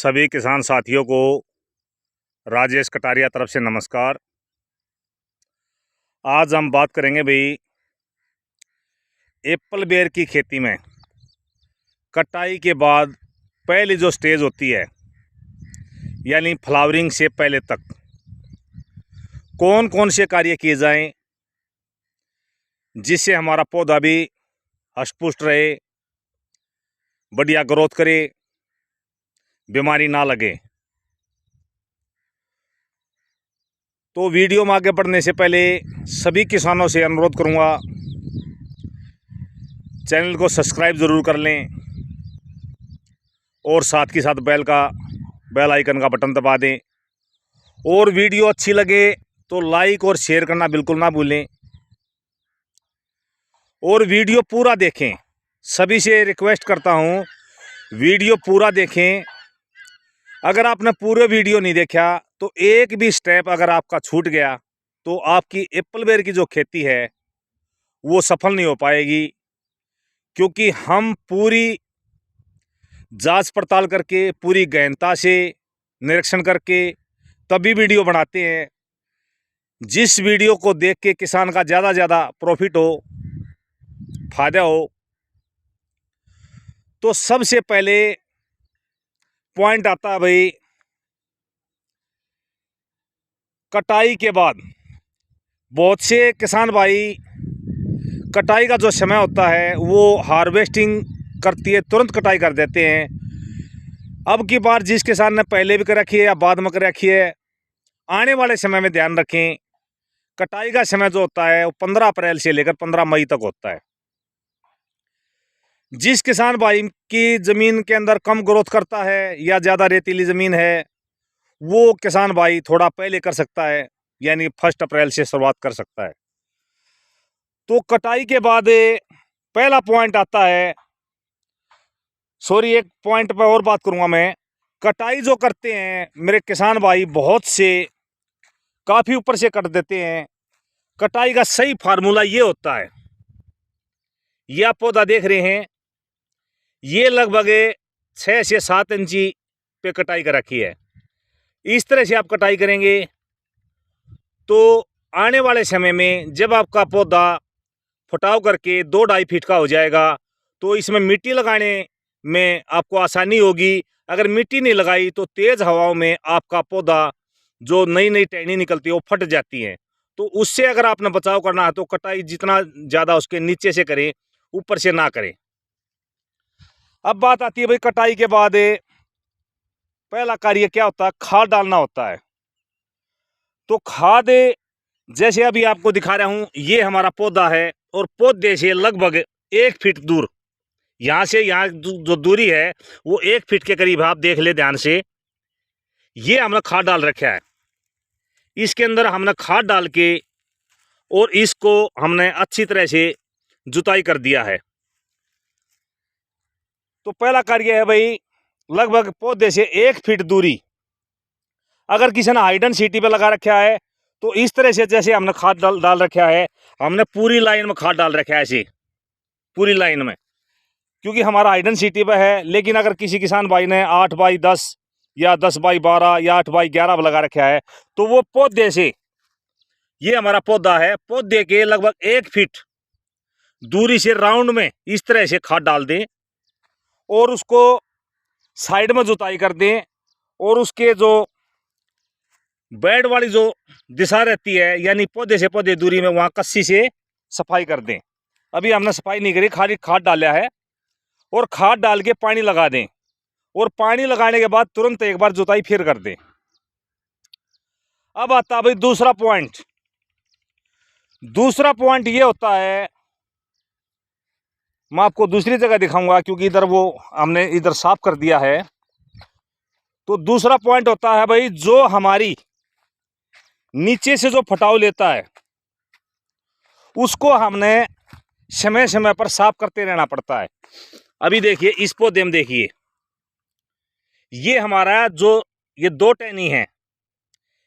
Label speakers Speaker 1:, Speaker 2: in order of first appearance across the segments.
Speaker 1: सभी किसान साथियों को राजेश कटारिया तरफ से नमस्कार। आज हम बात करेंगे भाई एप्पल बेर की खेती में कटाई के बाद पहली जो स्टेज होती है यानी फ्लावरिंग से पहले तक कौन कौन से कार्य किए जाएं जिससे हमारा पौधा भी हष्ट-पुष्ट रहे, बढ़िया ग्रोथ करे, बीमारी ना लगे। तो वीडियो में आगे बढ़ने से पहले सभी किसानों से अनुरोध करूंगा, चैनल को सब्सक्राइब ज़रूर कर लें और साथ के साथ बेल आइकन का बटन दबा दें। और वीडियो अच्छी लगे तो लाइक और शेयर करना बिल्कुल ना भूलें और वीडियो पूरा देखें। सभी से रिक्वेस्ट करता हूं, वीडियो पूरा देखें। अगर आपने पूरे वीडियो नहीं देखा तो एक भी स्टेप अगर आपका छूट गया तो आपकी एप्पल बेर की जो खेती है वो सफल नहीं हो पाएगी, क्योंकि हम पूरी जांच पड़ताल करके, पूरी गहनता से निरीक्षण करके तभी वीडियो बनाते हैं। जिस वीडियो को देख के किसान का ज़्यादा प्रॉफिट हो, फायदा हो। तो सबसे पहले पॉइंट आता है भाई कटाई के बाद। बहुत से किसान भाई कटाई का जो समय होता है वो हार्वेस्टिंग करती है, तुरंत कटाई कर देते हैं। अब की बार जिस किसान ने पहले भी कर रखी है या बाद में कर रखी है, आने वाले समय में ध्यान रखें। कटाई का समय जो होता है वो 15 अप्रैल से लेकर 15 मई तक होता है। जिस किसान भाई की ज़मीन के अंदर कम ग्रोथ करता है या ज़्यादा रेतीली ज़मीन है, वो किसान भाई थोड़ा पहले कर सकता है, यानी 1 अप्रैल से शुरुआत कर सकता है। तो कटाई के बाद पहला पॉइंट आता है, एक पॉइंट पर और बात करूंगा मैं। कटाई जो करते हैं मेरे किसान भाई, बहुत से काफ़ी ऊपर से कट देते हैं। कटाई का सही फार्मूला ये होता है, ये आप पौधा देख रहे हैं, ये लगभग 6 से 7 इंची पे कटाई कर रखी है। इस तरह से आप कटाई करेंगे तो आने वाले समय में जब आपका पौधा फुटाव करके 2-2.5 फीट का हो जाएगा तो इसमें मिट्टी लगाने में आपको आसानी होगी। अगर मिट्टी नहीं लगाई तो तेज़ हवाओं में आपका पौधा जो नई टहनी निकलती है वो फट जाती है। तो उससे अगर आपने बचाव करना है तो कटाई जितना ज़्यादा उसके नीचे से करें, ऊपर से ना करें। अब बात आती है भाई कटाई के बाद पहला कार्य क्या होता है, खाद डालना होता है। तो खाद जैसे अभी आपको दिखा रहा हूँ, ये हमारा पौधा है और पौधे से लगभग 1 फीट दूर, यहाँ से यहाँ जो दूरी है वो 1 फीट के करीब आप देख ले ध्यान से। ये हमने खाद डाल रखा है, इसके अंदर हमने खाद डाल के और इसको हमने अच्छी तरह से जुताई कर दिया है। तो पहला कार्य है भाई, लगभग पौधे से 1 फीट दूरी। अगर किसी ने हाइडन सीटी पे लगा रखा है तो इस तरह से जैसे हमने खाद डाल रखा है, हमने पूरी लाइन में खाद डाल रखा है, ऐसे पूरी लाइन में, क्योंकि हमारा हाइडन सीटी पे है। लेकिन अगर किसी किसान भाई ने 8x10 या 10x12 या 8x11 लगा रखा है तो वो पौधे से, ये हमारा पौधा है, पौधे के लगभग 1 फीट दूरी से राउंड में इस तरह से खाद डाल दें और उसको साइड में जुताई कर दें और उसके जो बेड वाली जो दिशा रहती है, यानी पौधे से पौधे दूरी में, वहाँ कस्सी से सफाई कर दें। अभी हमने सफाई नहीं करी, खाली खाद डाला है। और खाद डाल के पानी लगा दें और पानी लगाने के बाद तुरंत एक बार जुताई फिर कर दें। अब आता है भाई दूसरा पॉइंट। दूसरा पॉइंट ये होता है, मैं आपको दूसरी जगह दिखाऊंगा क्योंकि इधर वो हमने इधर साफ कर दिया है। तो दूसरा पॉइंट होता है भाई, जो हमारी नीचे से जो फटाव लेता है उसको हमने समय समय पर साफ करते रहना पड़ता है। अभी देखिए इस पौधे में देखिए, ये हमारा जो ये 2 टहनी है,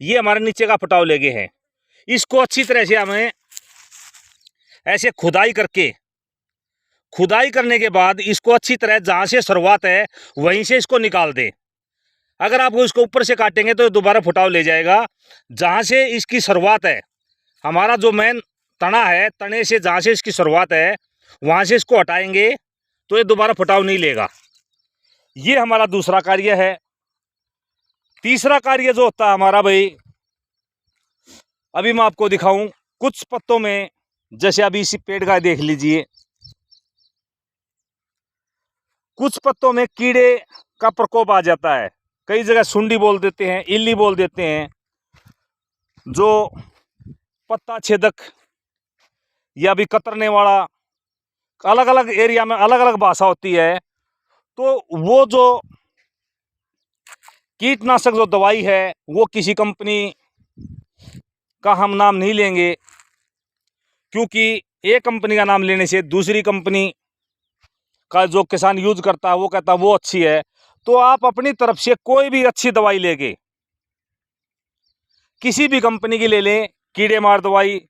Speaker 1: ये हमारे नीचे का फटाव ले गए हैं। इसको अच्छी तरह से हमें ऐसे खुदाई करने के बाद इसको अच्छी तरह जहाँ से शुरुआत है वहीं से इसको निकाल दें। अगर आप इसको ऊपर से काटेंगे तो ये दोबारा फुटाव ले जाएगा। जहाँ से इसकी शुरुआत है, हमारा जो मेन तना है, तने से जहाँ से इसकी शुरुआत है वहाँ से इसको हटाएंगे तो ये दोबारा फुटाव नहीं लेगा। ये हमारा दूसरा कार्य है। तीसरा कार्य जो होता है हमारा भाई, अभी मैं आपको दिखाऊं कुछ पत्तों में, जैसे अभी इसी पेड़ का देख लीजिए, कुछ पत्तों में कीड़े का प्रकोप आ जाता है। कई जगह सुंडी बोल देते हैं, इल्ली बोल देते हैं, जो पत्ता छेदक या भी कतरने वाला, अलग अलग एरिया में अलग अलग भाषा होती है। तो वो जो कीटनाशक जो दवाई है वो किसी कंपनी का हम नाम नहीं लेंगे, क्योंकि एक कंपनी का नाम लेने से दूसरी कंपनी का जो किसान यूज करता है वो कहता है वो अच्छी है। तो आप अपनी तरफ से कोई भी अच्छी दवाई लेके, किसी भी कंपनी की ले लें, कीड़े मार दवाई,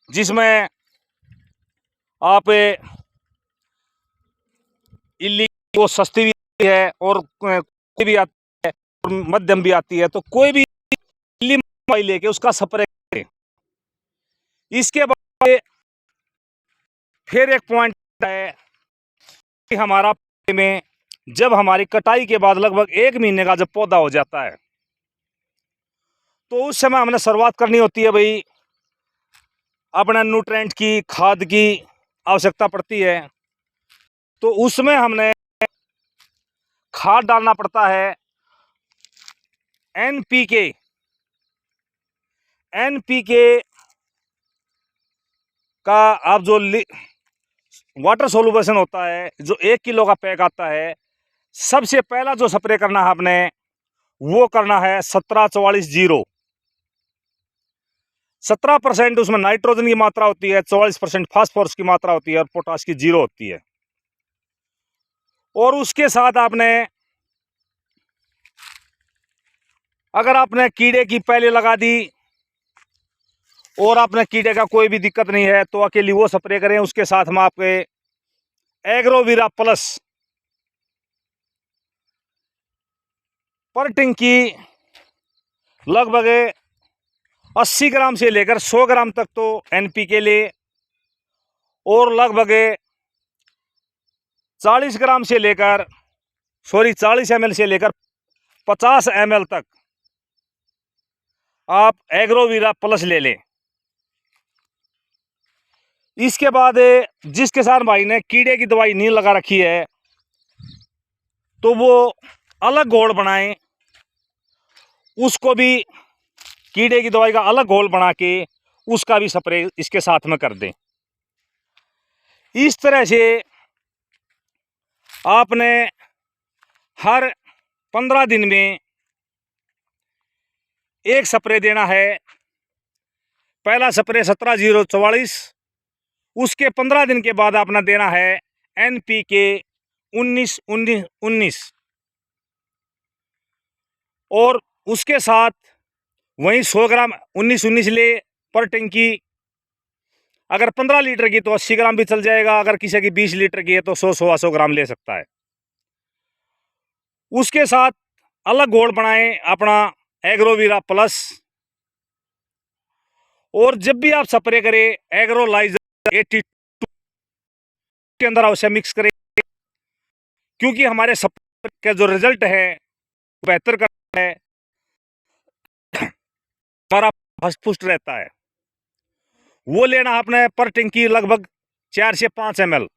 Speaker 1: जिसमें आप इल्ली वो सस्ती भी है और कोई भी आती है और मध्यम भी आती है। तो कोई भी इल्ली दवाई लेके उसका स्प्रे करें। इसके बाद फिर एक पॉइंट है कि हमारा में जब हमारी कटाई के बाद लगभग 1 महीने का जब पौधा हो जाता है, तो उस समय हमने शुरुआत करनी होती है भाई, अपना न्यूट्रेंट की, खाद की आवश्यकता पड़ती है। तो उसमें हमने खाद डालना पड़ता है एनपीके। एनपीके का आप जो वाटर सोल्यूशन होता है, जो 1 किलो का पैक आता है, सबसे पहला जो स्प्रे करना है आपने वो करना है 17-44-0। 17% उसमें नाइट्रोजन की मात्रा होती है, 44% फास्फोरस की मात्रा होती है और पोटाश की 0 होती है। और उसके साथ आपने, अगर आपने कीड़े की पहले लगा दी और आपने कीड़े का कोई भी दिक्कत नहीं है तो अकेली वो स्प्रे करें। उसके साथ हम आपके एग्रोवीरा प्लस पर टिंकी लगभग 80 ग्राम से लेकर 100 ग्राम तक तो एनपीके ले, और लगभग 40 ग्राम से लेकर 40 ml से लेकर 50 ml तक आप एग्रोवीरा प्लस ले लें। इसके बाद जिस किसान भाई ने कीड़े की दवाई नहीं लगा रखी है तो वो अलग घोल बनाएं, उसको भी कीड़े की दवाई का अलग घोल बना के उसका भी स्प्रे इसके साथ में कर दें। इस तरह से आपने हर 15 दिन में एक स्प्रे देना है। पहला स्प्रे 17-0-44, उसके 15 दिन के बाद आपने देना है एनपीके 19-19-19, और उसके साथ वहीं 100 ग्राम 19-19 ले पर टंकी। अगर 15 लीटर की तो 80 ग्राम भी चल जाएगा, अगर किसी की 20 लीटर की है तो 100-125 ग्राम ले सकता है। उसके साथ अलग घोल बनाएं अपना एग्रोवीरा प्लस, और जब भी आप स्प्रे करें एग्रोलाइजर 82 के अंदर अवश्य मिक्स करें, क्योंकि हमारे स्प्रे का जो रिजल्ट है बेहतर करता है, हमारा फर्स्ट पुष्ट रहता है। वो लेना आपने पर टंकी लगभग 4 से 5 ml।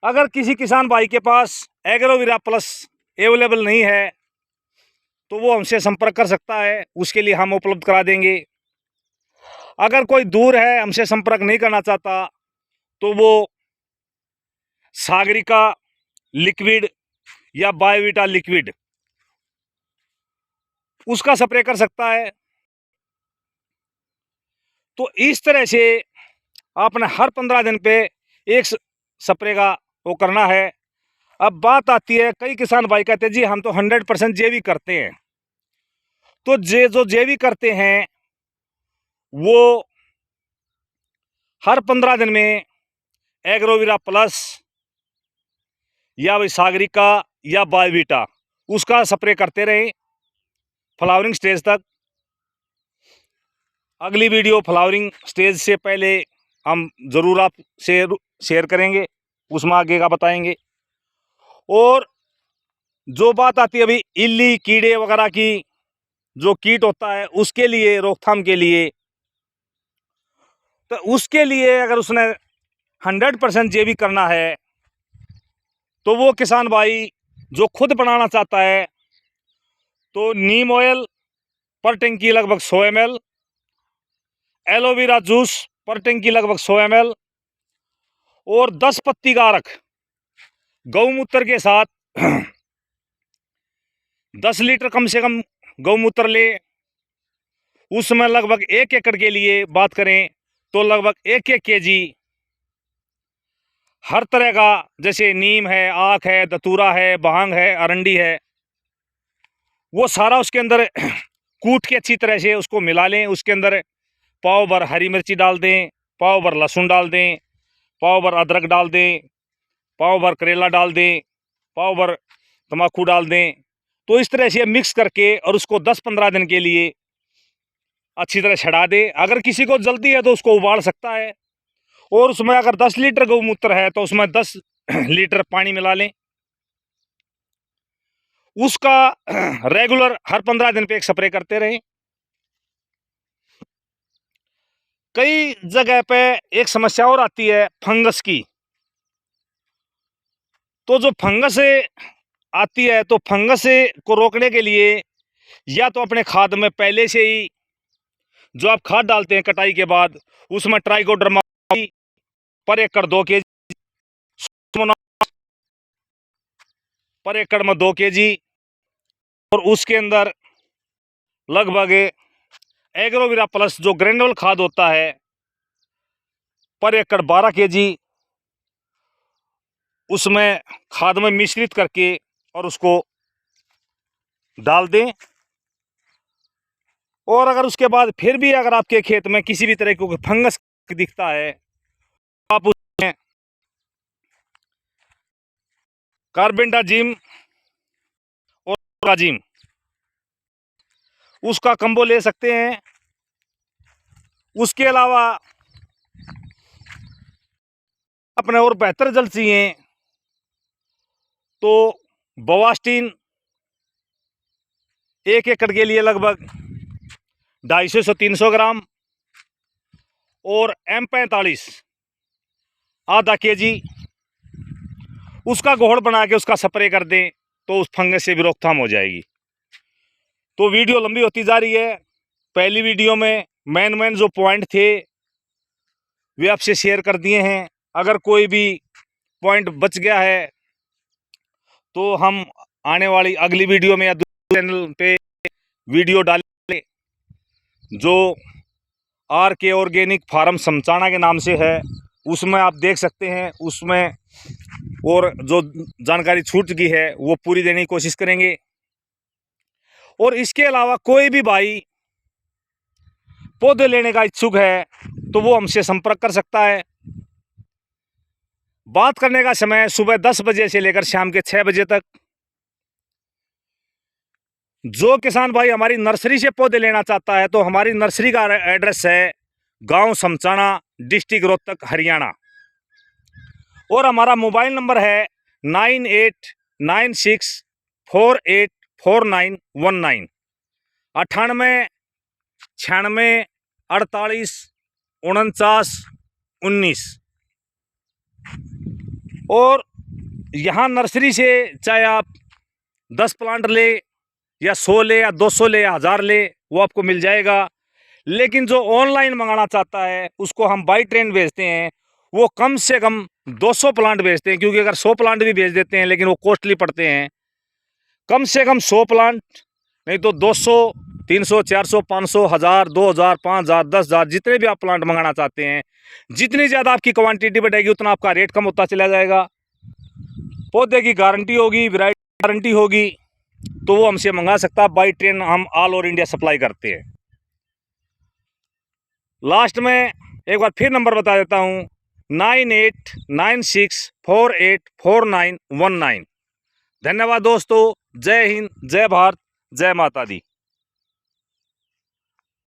Speaker 1: अगर किसी किसान भाई के पास एग्रोवीरा प्लस अवेलेबल नहीं है तो वो हमसे संपर्क कर सकता है, उसके लिए हम उपलब्ध करा देंगे। अगर कोई दूर है, हमसे संपर्क नहीं करना चाहता, तो वो सागरिका लिक्विड या बायोविटा लिक्विड उसका स्प्रे कर सकता है। तो इस तरह से आपने हर 15 दिन पे एक स्प्रे का वो करना है। अब बात आती है, कई किसान भाई कहते हैं जी हम तो 100% जैविक करते हैं। तो जो जैविक करते हैं वो हर 15 दिन में एग्रोवीरा प्लस या भाई सागरिका या बायोवीटा, उसका स्प्रे करते रहें फ्लावरिंग स्टेज तक। अगली वीडियो फ्लावरिंग स्टेज से पहले हम ज़रूर आपसे शेयर करेंगे, उसमें आगे का बताएंगे। और जो बात आती है अभी इल्ली कीड़े वगैरह की, जो कीट होता है उसके लिए रोकथाम के लिए, तो उसके लिए अगर उसने 100% जैविक करना है तो वो किसान भाई जो खुद बनाना चाहता है तो नीम ऑयल पर टंकी लगभग 100 ml, एलोवेरा जूस पर टंकी लगभग 100 ml और 10 पत्ती का अर्क गौमूत्र के साथ 10 लीटर कम से कम गौमूत्र ले। उसमें लगभग 1 एकड़ के लिए बात करें तो लगभग 1-1 kg हर तरह का, जैसे नीम है, आक है, दतूरा है, भांग है, अरंडी है, वो सारा उसके अंदर कूट के अच्छी तरह से उसको मिला लें। उसके अंदर पाव भर हरी मिर्ची डाल दें, पाव भर लहसुन डाल दें, पाव भर अदरक डाल दें, पाव भर करेला डाल दें, पाव भर तम्बाकू डाल दें। तो इस तरह से मिक्स करके और उसको 10-15 दिन के लिए अच्छी तरह छड़ा दे। अगर किसी को जल्दी है तो उसको उबाल सकता है। और उसमें अगर 10 लीटर गौमूत्र है तो उसमें 10 लीटर पानी मिला लें। उसका रेगुलर हर 15 दिन पे एक स्प्रे करते रहें। कई जगह पे एक समस्या और आती है फंगस की। तो जो फंगस आती है तो फंगस को रोकने के लिए या तो अपने खाद में पहले से ही जो आप खाद डालते हैं कटाई के बाद, उसमें ट्राइकोडर्मा पर एकड़ 2 kg, पर एकड़ में 2 kg, और उसके अंदर लगभग एग्रोवीरा प्लस जो ग्रेनुअल खाद होता है पर एकड़ 12 kg उसमें खाद में मिश्रित करके और उसको डाल दें। और अगर उसके बाद फिर भी अगर आपके खेत में किसी भी तरह का फंगस दिखता है तो आप उसमें कार्बेंडाजिम और राजिम उसका कंबो ले सकते हैं। उसके अलावा अपने और बेहतर रिजल्ट चाहिए तो बवास्टीन 1 एकड़ के लिए लगभग 250 से 300 ग्राम और M45 आधा kg उसका घोल बना के उसका स्प्रे कर दें तो उस फंगस से भी रोकथाम हो जाएगी। तो वीडियो लंबी होती जा रही है। पहली वीडियो में मेन जो पॉइंट थे वे आपसे शेयर कर दिए हैं। अगर कोई भी पॉइंट बच गया है तो हम आने वाली अगली वीडियो में या दूसरे चैनल पे वीडियो डालें जो RK ऑर्गेनिक फार्म समचाणा के नाम से है, उसमें आप देख सकते हैं। उसमें और जो जानकारी छूट चुकी है वो पूरी देने की कोशिश करेंगे। और इसके अलावा कोई भी भाई पौधे लेने का इच्छुक है तो वो हमसे संपर्क कर सकता है। बात करने का समय सुबह 10 बजे से लेकर शाम के 6 बजे तक। जो किसान भाई हमारी नर्सरी से पौधे लेना चाहता है तो हमारी नर्सरी का एड्रेस है गांव समचाणा, डिस्ट्रिक्ट रोहतक, हरियाणा। और हमारा मोबाइल नंबर है 9896484919 98 96 48 49 19। और यहाँ नर्सरी से चाहे आप 10 प्लांट ले या 100 ले या 200 ले या 1000 ले, वो आपको मिल जाएगा। लेकिन जो ऑनलाइन मंगाना चाहता है उसको हम बाई ट्रेन भेजते हैं। वो कम से कम 200 प्लांट भेजते हैं, क्योंकि अगर 100 प्लांट भी भेज देते हैं लेकिन वो कॉस्टली पड़ते हैं। कम से कम 100 प्लांट, नहीं तो 200, 300, 400, 500, 1000, 2000, 5000, 10,000 जितने भी आप प्लांट मंगाना चाहते हैं। जितनी ज़्यादा आपकी क्वांटिटी बढ़ेगी उतना आपका रेट कम होता चला जाएगा। पौधे की गारंटी होगी, वैरायटी गारंटी होगी, तो वो हमसे मंगा सकता है। बाई ट्रेन हम ऑल ओवर इंडिया सप्लाई करते हैं। लास्ट में एक बार फिर नंबर बता देता हूँ, 9896484919 धन्यवाद दोस्तों। जय हिंद, जय भारत, जय माता दी।